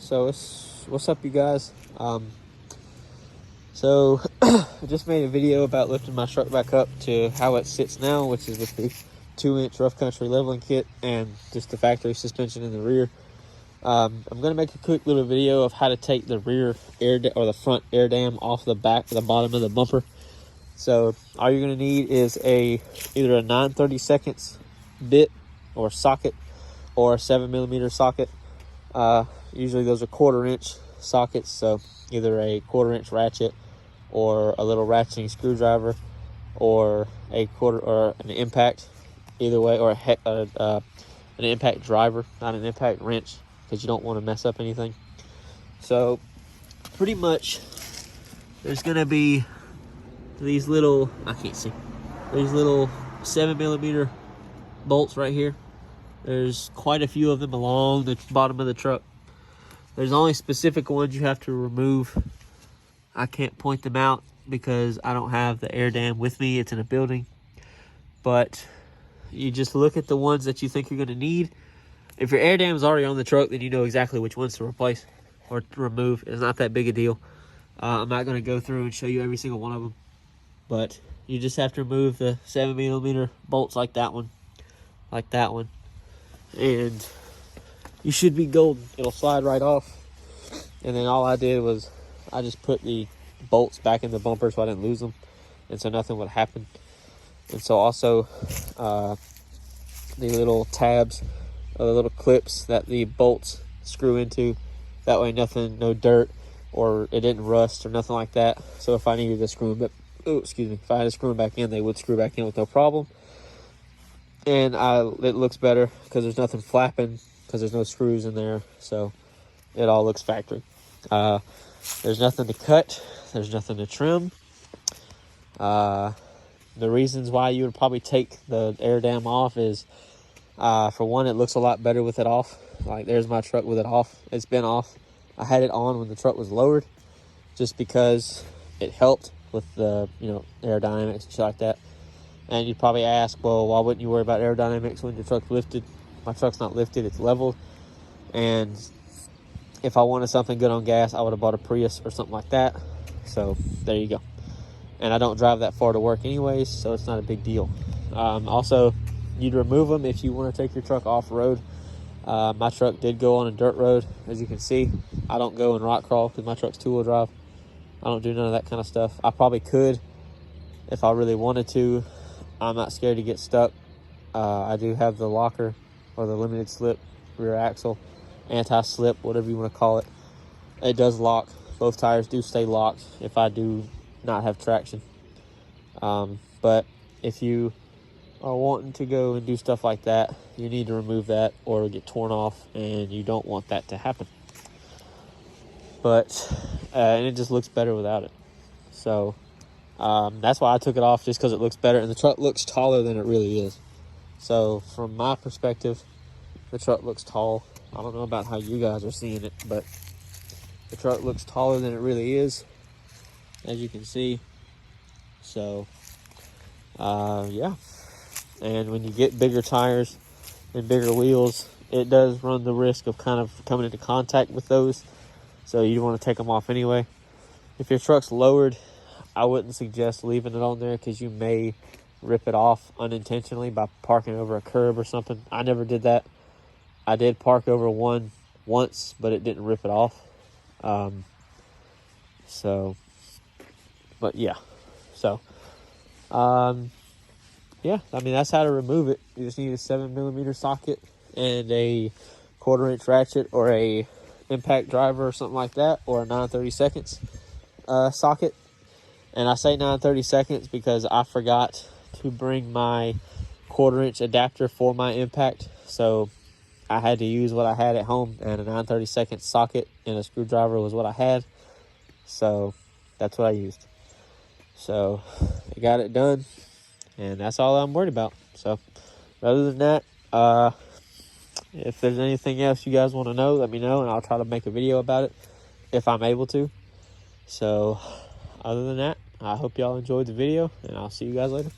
So what's up, you guys? So I just made a video about lifting my truck back up to how it sits now, which is with the 2-inch rough country leveling kit and just the factory suspension in the rear. I'm gonna make a quick little video of how to take the rear or the front air dam off the bottom of the bumper. So all you're gonna need is either a 9/32 bit or socket, or a 7mm socket. Usually those are 1/4-inch sockets, so either a 1/4-inch ratchet or a little ratcheting screwdriver or an impact, either way, or an impact driver, not an impact wrench, because you don't want to mess up anything. So pretty much there's gonna be these little, these little 7mm bolts right here. There's quite a few of them along the bottom of the truck. There's only specific ones you have to remove. I can't point them out because I don't have the air dam with me. It's in a building. But you just look at the ones that you think you're gonna need. If your air dam is already on the truck, then you know exactly which ones to replace or to remove. It's not that big a deal. I'm not gonna go through and show you every single one of them, but you just have to remove the 7mm bolts like that one, and you should be golden. It'll slide right off. And then all I did was I just put the bolts back in the bumper so I didn't lose them, and so nothing would happen. And so also the little tabs, or the little clips that the bolts screw into, that way no dirt or it didn't rust or nothing like that. So if I needed to screw them, if I had to screw them back in, they would screw back in with no problem. And it looks better because there's nothing flapping, because there's no screws in there, so it all looks factory. There's nothing to cut, there's nothing to trim. The reasons why you would probably take the air dam off is, for one, it looks a lot better with it off. Like, there's my truck with it off. It's been off. I had it on when the truck was lowered, just because it helped with the aerodynamics and shit like that. And you'd probably ask, well, why wouldn't you worry about aerodynamics when your truck's lifted? My truck's not lifted, it's leveled. And if I wanted something good on gas, I would have bought a Prius or something like that. So there you go. And I don't drive that far to work anyways, so it's not a big deal. Also, you'd remove them if you want to take your truck off-road. My truck did go on a dirt road, as you can see. I don't go in rock crawl because my truck's 2-wheel drive. I don't do none of that kind of stuff. I probably could if I really wanted to. I'm not scared to get stuck. I do have the locker, or the limited slip rear axle, anti-slip, whatever you want to call it. It does lock. Both tires do stay locked if I do not have traction. But if you are wanting to go and do stuff like that, you need to remove that or it'll get torn off, and you don't want that to happen. But and it just looks better without it. So that's why I took it off, just because it looks better, and the truck looks taller than it really is. So from my perspective, the truck looks tall. I don't know about how you guys are seeing it, but the truck looks taller than it really is, as you can see. So yeah. And when you get bigger tires and bigger wheels, it does run the risk of kind of coming into contact with those. So you want to take them off anyway. If your truck's lowered, I wouldn't suggest leaving it on there, because you may rip it off unintentionally by parking over a curb or something. I never did that. I did park over one once, but it didn't rip it off. But yeah. So, yeah, I mean, that's how to remove it. You just need a 7mm socket and a 1/4-inch ratchet or a impact driver or something like that, or a 9/32 socket. And I say 9/32 because I forgot to bring my 1/4-inch adapter for my impact, so I had to use what I had at home, and a 9/32 socket and a screwdriver was what I had, so that's what I used. So I got it done, and that's all I'm worried about. So other than that, if there's anything else you guys want to know, let me know, and I'll try to make a video about it if I'm able to. So other than that, I hope y'all enjoyed the video, and I'll see you guys later.